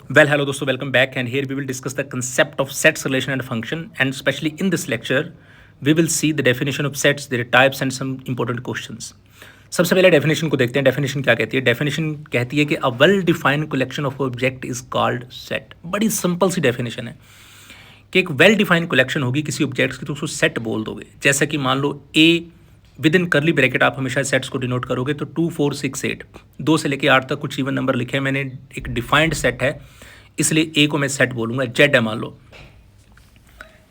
Well, hello दोस्तों, welcome back and here we will discuss the concept of sets, relation and function, and especially in this lecture we will see the definition of sets, their types and some important questions. सबसे पहले definition को देखते हैं. Definition क्या कहती है? Definition कहती है कि a well defined collection of object is called set. बड़ी सिंपल सी डेफिनेशन है कि एक वेल डिफाइंड कलेक्शन होगी किसी ऑब्जेक्ट्स की तो उसको सेट बोल दोगे. जैसा कि मान लो ए विद इन करली ब्रैकेट आप हमेशा सेट्स को डिनोट करोगे तो 2 4 6 8 2 से लेकर 8 तक कुछ इवन नंबर लिखे हैं मैंने. एक डिफाइंड सेट है इसलिए ए को मैं सेट बोलूँगा. जेड है मान लो,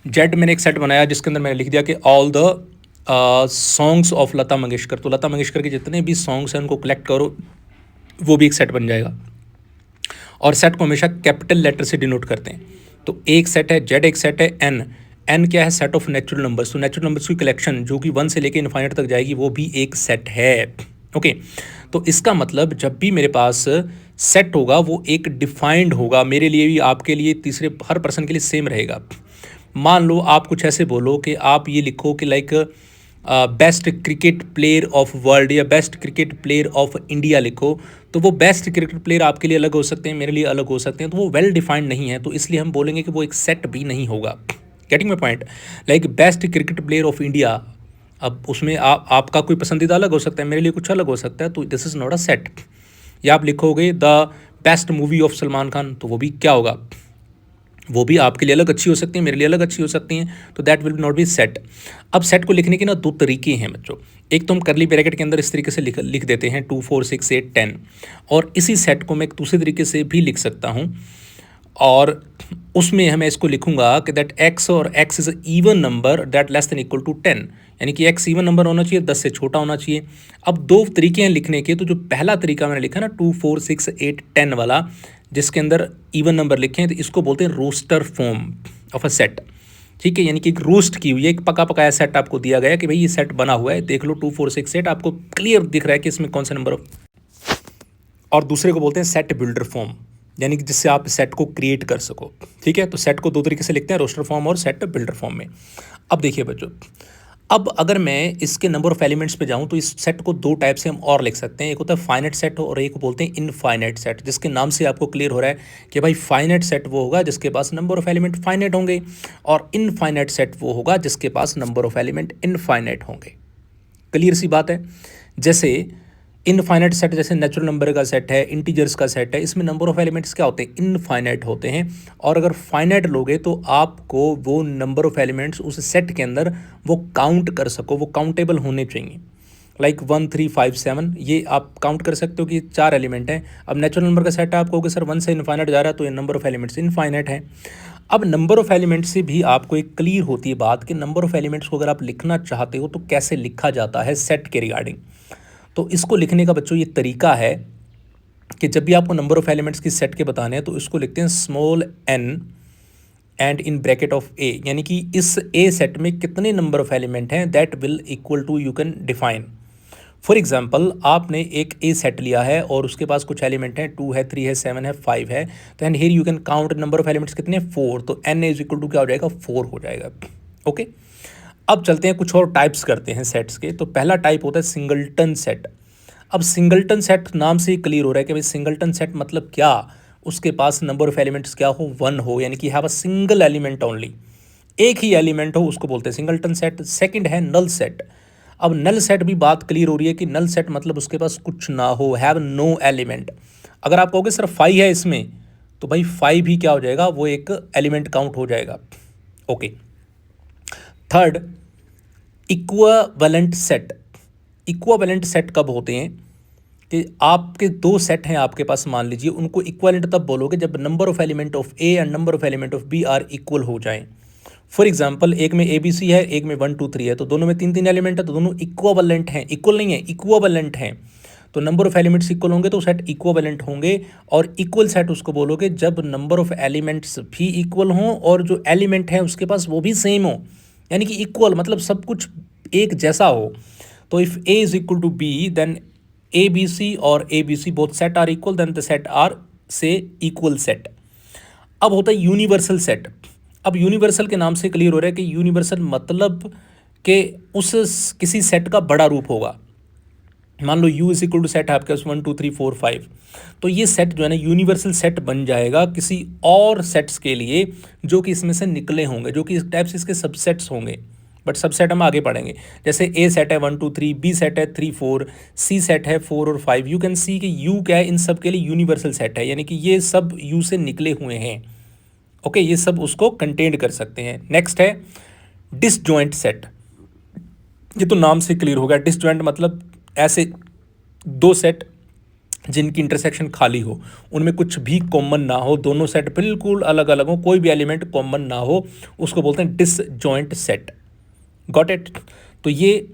जेड मैंने एक सेट बनाया जिसके अंदर मैंने लिख दिया कि all the songs of Lata Mangeshkar. तो लता मंगेशकर के जितने भी सॉन्ग्स हैं उनको कलेक्ट करो, वो भी एक सेट बन जाएगा. और सेट को हमेशा कैपिटल लेटर से डिनोट करते हैं. तो एक सेट है जेड, एक सेट है एन. एन क्या है? Set of natural numbers. तो नेचुरल नंबर्स की कलेक्शन जो कि 1 से लेकर इनफाइनाइट तक जाएगी वो भी एक सेट है. ओके, तो इसका मतलब जब भी मेरे पास सेट होगा वो एक डिफाइंड होगा. मेरे लिए भी, आपके लिए, तीसरे हर पर्सन के लिए सेम रहेगा. मान लो आप कुछ ऐसे बोलो कि आप ये लिखो कि like best cricket player of world या best cricket player of India लिखो, तो वो बेस्ट क्रिकेट प्लेयर आपके लिए अलग हो सकते हैं, मेरे लिए अलग हो सकते हैं. तो वो वेल डिफाइंड नहीं है, तो इसलिए हम बोलेंगे कि वो एक सेट भी नहीं होगा. Getting my point? Like best cricket player of India, अब उसमें आपका कोई पसंदीदा अलग हो सकता है, मेरे लिए कुछ अलग हो सकता है, तो this is not a set. या आप लिखोगे the best movie of Salman Khan, तो वो भी क्या होगा? वो भी आपके लिए अलग अच्छी हो सकती है, मेरे लिए अलग अच्छी हो सकती हैं, तो that will not be set. अब सेट को लिखने के ना 2 तरीके हैं बच्चों. एक तो हम करली ब्रैकेट के अंदर इस तरीके से लिख देते हैं 2 4 6 8 10, और इसी सेट को मैं एक दूसरे तरीके से भी लिख सकता हूँ, और उसमें हमें इसको लिखूंगा कि दैट एक्स और X is even number that less than equal to 10. यानी कि एक्स इवन नंबर होना चाहिए, 10 से छोटा होना चाहिए. अब 2 तरीके हैं लिखने के. तो जो पहला तरीका मैंने लिखा ना 2 4 6 8 10 वाला, जिसके अंदर इवन नंबर लिखे हैं, तो इसको बोलते हैं roster form of a set. ठीक है, यानी कि एक रोस्ट की हुई है, एक पका पकाया सेट आपको दिया गया कि भाई ये सेट बना हुआ है, देख लो 2 4 6 8, आपको क्लियर दिख रहा है कि इसमें कौन सा नंबर. और दूसरे को बोलते हैं सेट बिल्डर फॉर्म, यानी कि जिससे आप सेट को क्रिएट कर सको. ठीक है, तो सेट को 2 तरीके से लिखते हैं, रोस्टर फॉर्म और सेट बिल्डर फॉर्म में. अब देखिए बच्चों, अब अगर मैं इसके नंबर ऑफ एलिमेंट्स पे जाऊं तो इस सेट को 2 टाइप से हम और लिख सकते हैं. एक होता है फाइनाइट सेट और एक बोलते हैं इनफाइनाइट सेट. जिसके नाम से आपको क्लियर हो रहा है कि भाई फाइनाइट सेट वो होगा जिसके पास नंबर ऑफ एलिमेंट फाइनाइट होंगे, और इनफाइनाइट सेट वो होगा जिसके पास नंबर ऑफ एलिमेंट इनफाइनाइट होंगे. क्लियर सी बात है. जैसे इनफाइनाइट सेट जैसे नेचुरल नंबर का सेट है, इंटीजर्स का सेट है, इसमें नंबर ऑफ एलिमेंट्स क्या होते हैं? इनफाइनाइट होते हैं. और अगर फाइनाइट लोगे तो आपको वो नंबर ऑफ एलिमेंट्स उस सेट के अंदर वो काउंट कर सको, वो काउंटेबल होने चाहिए. लाइक 1 3 5 7 ये आप काउंट कर सकते हो कि 4 एलिमेंट हैं. अब नेचुरल नंबर का सेट है, आप कहोगे सर 1 से इनफाइनाइट जा रहा है तो ये नंबर ऑफ एलिमेंट्स इनफाइनाइट है. अब नंबर ऑफ एलिमेंट्स से भी आपको एक क्लियर होती है बात कि नंबर ऑफ एलिमेंट्स को अगर आप लिखना चाहते हो तो कैसे लिखा जाता है सेट के रिगार्डिंग. तो इसको लिखने का बच्चों ये तरीका है कि जब भी आपको नंबर ऑफ एलिमेंट्स की सेट के बताने हैं तो इसको लिखते हैं small n and in bracket of a, यानी कि इस a सेट में कितने नंबर ऑफ एलिमेंट हैं that will equal to you can define. For example आपने एक a सेट लिया है और उसके पास कुछ एलिमेंट हैं, 2 है, 3 है, 7 है, 5 है. तो and here you can count number of elements कितने? 4. तो n इज इक्वल टू क्या हो जाएगा? 4 हो जाएगा. ओके, अब चलते हैं कुछ और टाइप्स करते हैं सेट्स के. तो पहला टाइप होता है सिंगलटन सेट. अब सिंगलटन सेट नाम से ही क्लियर हो रहा है कि भाई सिंगलटन सेट मतलब क्या? उसके पास नंबर ऑफ एलिमेंट्स क्या हो? 1 हो, यानी कि have a single element only, एक ही एलिमेंट हो, उसको बोलते हैं सिंगलटन सेट. सेकंड है नल सेट. अब नल सेट भी बात क्लियर हो रही है कि नल सेट मतलब उसके पास कुछ ना हो, हैव नो एलिमेंट. अगर आप कहोगे सर 5 है इसमें, तो भाई 5 भी क्या हो जाएगा? वो एक एलिमेंट काउंट हो जाएगा. Okay. Third, equivalent set. Equivalent set कब होते हैं? कि आपके 2 सेट हैं आपके पास, मान लीजिए, उनको इक्विवेलेंट तब बोलोगे जब number of element of A and number of element of B are equal हो जाएं. फॉर एग्जांपल एक में ए बी सी है, एक में 1 2 3 है, तो दोनों में 3 3 एलिमेंट है, तो दोनों इक्विवेलेंट हैं. इक्वल नहीं है, इक्विवेलेंट हैं. तो नंबर ऑफ एलिमेंट्स इक्वल होंगे तो सेट इक्विवेलेंट होंगे. और इक्वल सेट उसको बोलोगे जब नंबर ऑफ एलिमेंट्स भी इक्वल हों और जो एलिमेंट है उसके पास वो भी सेम हो, यानी कि इक्वल मतलब सब कुछ एक जैसा हो. तो if A is equal to B then A B C और A B C both set are equal, then the set are say equal set. अब होता है यूनिवर्सल सेट. अब यूनिवर्सल के नाम से क्लियर हो रहा है कि यूनिवर्सल मतलब कि उस किसी सेट का बड़ा रूप होगा. मान लो U is equal to set है आपके पास 1 2 3 4 5, तो ये सेट जो है ना यूनिवर्सल सेट बन जाएगा किसी और सेट्स के लिए जो कि इसमें से निकले होंगे, जो कि इस टाइप से इसके सबसेट्स होंगे, बट सबसेट हम आगे पढ़ेंगे। जैसे ए सेट है 1 2 3, बी सेट है 3 4, सी सेट है 4 और 5। यू कैन सी कि यू क्या है, इन सब के लिए यूनिवर्सल सेट है, यानी कि ये सब यू से निकले हुए हैं। ओके, ये सब उसको कंटेन कर सकते हैं। नेक्स्ट है डिसजॉइंट सेट। ये तो नाम से क्लियर हो गया, डिसजॉइंट मतलब ऐसे दो सेट जिनकी इंटरसेक्शन खाली हो, उनमें कुछ भी कॉमन ना हो, दोनों सेट बिल्कुल अलग अलग हो, कोई भी एलिमेंट कॉमन ना हो, उसको बोलते हैं डिसजॉइंट सेट। Got it. तो ये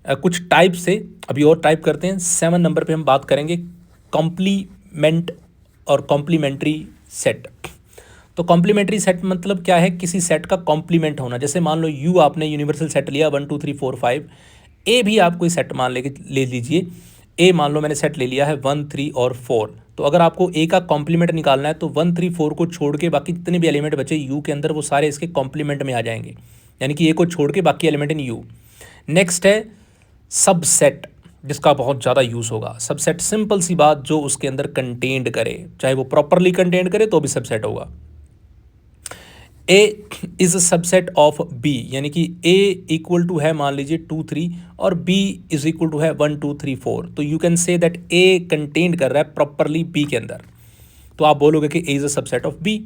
कुछ टाइप से, अभी और टाइप करते हैं। 7 नंबर पे हम बात करेंगे कॉम्प्लीमेंट और कॉम्प्लीमेंट्री सेट। तो कॉम्प्लीमेंट्री सेट मतलब क्या है, किसी सेट का कॉम्प्लीमेंट होना। जैसे मान लो यू आपने यूनिवर्सल सेट लिया 1 2 3 4 5, ए भी आप कोई सेट मान ले लीजिए। ए मान लो मैंने सेट ले लिया है 1 3 और 4, तो अगर आपको ए का कॉम्प्लीमेंट निकालना है तो 1 3 4 को छोड़ के बाकी जितने भी एलिमेंट बचे यू के अंदर वो सारे इसके कॉम्प्लीमेंट में आ जाएंगे, यानी कि ए को छोड़ के बाकी एलिमेंट इन यू। नेक्स्ट है सबसेट, जिसका बहुत ज़्यादा यूज़ होगा। सबसेट सिंपल सी बात, जो उसके अंदर कंटेंड करे, चाहे वो प्रॉपरली कंटेंड करे तो भी सबसेट होगा। A is a subset of B, यानी कि ए इक्वल टू है मान लीजिए 2 3 और बी इज इक्वल टू है 1 2 3 4, तो you can say that A contain कर रहा है प्रॉपरली बी के अंदर, तो आप बोलोगे कि A is a subset of B.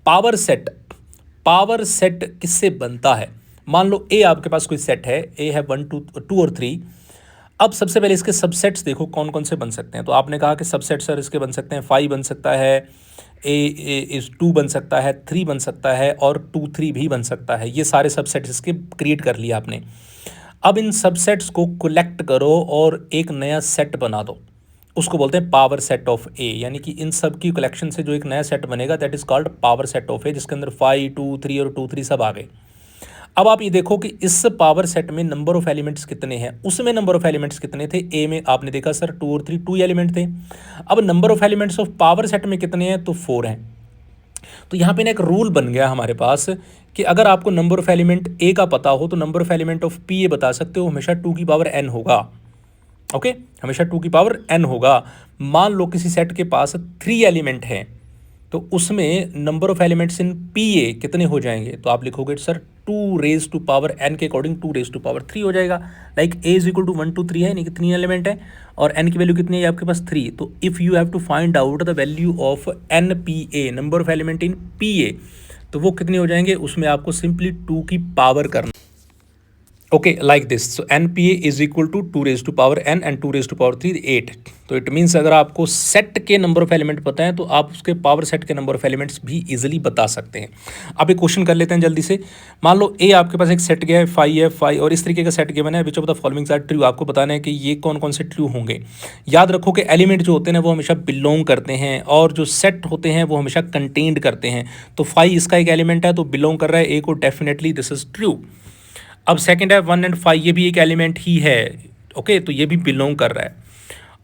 Power set, power set किससे बनता है? मान लो ए आपके पास कोई सेट है, ए है 1 2 और 3। अब सबसे पहले इसके सबसेट्स देखो कौन कौन से बन सकते हैं। तो आपने कहा कि सबसेट सर इसके बन सकते हैं 5 बन सकता है, ए इज 2 बन सकता है, 3 बन सकता है और 2 3 भी बन सकता है। ये सारे सबसेट्स इसके क्रिएट कर लिया आपने। अब इन सबसेट्स को कलेक्ट करो और एक नया सेट बना दो, उसको बोलते हैं पावर सेट ऑफ ए। यानी कि इन सब की कलेक्शन से जो एक नया सेट बनेगा that is called power set of A, जिसके अंदर 5 2 3 और 2 3 सब आ गए। अब आप ये देखो कि इस पावर सेट में नंबर ऑफ एलिमेंट्स कितने हैं, उसमें नंबर ऑफ एलिमेंट्स कितने थे। ए में आपने देखा सर 2 और 3 2 एलिमेंट थे। अब number of elements of power set में कितने हैं, तो 4 हैं। तो यहाँ पे ना एक रूल बन गया हमारे पास कि अगर आपको नंबर ऑफ एलिमेंट ए का पता हो तो number of element of P A बता सकते हो, हमेशा 2 की पावर n होगा। ओके, हमेशा 2 की पावर n होगा। मान लो किसी सेट के पास 3 एलिमेंट हैं, तो उसमें number of elements in P A कितने हो जाएंगे, तो आप लिखोगे sir 2 raise to power n के अकॉर्डिंग 2 रेज टू पावर 3 हो जाएगा। Like A is equal to 1 2 3 है, यानी कि 3 एलिमेंट है और n की वैल्यू कितनी है आपके पास 3। तो if you have to find out the value of N P A, number of element in P A, तो वो कितने हो जाएंगे, उसमें आपको सिंपली 2 की पावर करना। Okay, like this. So N P A is equal to 2 raise to power n and 2 raise to power 3 8। तो इट मीन्स अगर आपको सेट के नंबर ऑफ एलिमेंट पता है तो आप उसके पावर सेट के नंबर ऑफ एलिमेंट्स भी इजीली बता सकते हैं। अब एक क्वेश्चन कर लेते हैं जल्दी से। मान लो ए आपके पास एक सेट गया है 5 है 5 और इस तरीके का सेट गिवन है, which of the followings are true. आपको बताना है कि ये कौन कौन से ट्रू होंगे। याद रखो कि एलिमेंट जो होते हैं वो हमेशा बिलोंग करते हैं और जो सेट होते हैं वो हमेशा कंटेन्ड करते हैं। तो 5 इसका एक एलिमेंट है तो बिलोंग कर रहा है ए को, डेफिनेटली दिस इज ट्रू। अब सेकंड है 1 एंड 5, ये भी एक एलिमेंट ही है। ओके, तो ये भी बिलोंग कर रहा है।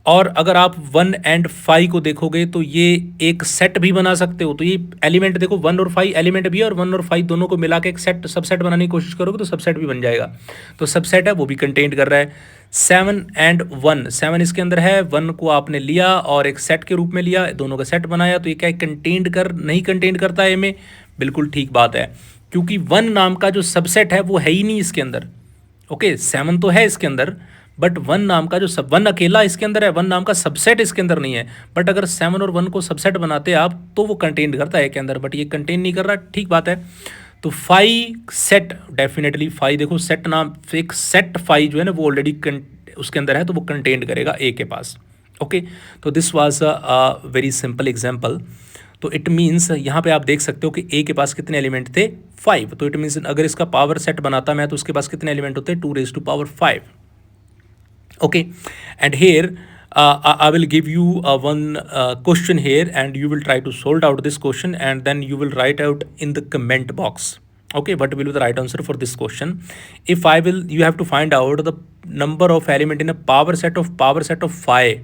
और अगर आप 1 एंड 5 को देखोगे तो ये एक सेट भी बना सकते हो। तो ये एलिमेंट देखो 1 और 5 एलिमेंट भी है और 1 और 5 दोनों को मिला के एक सेट सबसेट बनाने की कोशिश करोगे तो सबसेट भी बन जाएगा। तो सबसेट है वो भी कंटेन कर रहा है। 7 एंड 1, 7 इसके अंदर है, 1 को आपने लिया और एक सेट के रूप में लिया, दोनों का सेट बनाया, तो ये क्या कंटेन कर नहीं कंटेन करता है ए में? बिल्कुल ठीक बात है, क्योंकि 1 नाम का जो सबसेट है वो है ही नहीं इसके अंदर। ओके, 7 तो है इसके अंदर बट 1 नाम का जो सब 1 अकेला इसके अंदर है, 1 नाम का सबसेट इसके अंदर नहीं है। बट अगर 7 और 1 को सबसेट बनाते आप तो वो कंटेन करता है के अंदर, बट ये कंटेन नहीं कर रहा। ठीक बात है। तो 5 सेट, डेफिनेटली 5 देखो सेट नाम, एक सेट 5 जो है ना वो ऑलरेडी उसके अंदर है तो वो कंटेन करेगा ए के पास। ओके, तो this was a very simple example. तो इट मीन्स यहाँ पे आप देख सकते हो कि ए के पास कितने एलिमेंट थे 5। तो इट मीन्स अगर इसका पावर सेट बनाता मैं तो उसके पास कितने एलिमेंट होते हैं 2 raise to power 5। Okay, and here I will give you one question here and you will try to solve out this question and then you will write out in the comment box. Okay, what will be the right answer for this question? If I will, you have to find out the number of element in a power set of 5.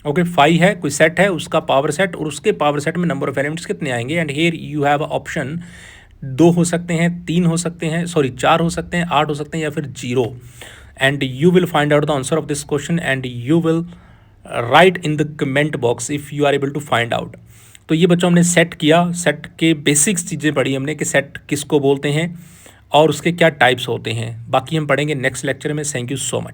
Okay, 5 है कोई set है उसका power set और उसके power set में number of elements कितने आएंगे। And here you have a option, 2 हो सकते हैं, 3 हो सकते हैं, सॉरी 4 हो सकते हैं, 8 हो सकते हैं या फिर 0। and you will find out the answer of this question and you will write in the comment box if you are able to find out. तो ये बच्चों हमने सेट किया, सेट के बेसिक्स चीज़ें पढ़ी हमने कि सेट किसको बोलते हैं और उसके क्या टाइप्स होते हैं. बाकी हम पढ़ेंगे नेक्स्ट लेक्चर में. Thank you so much.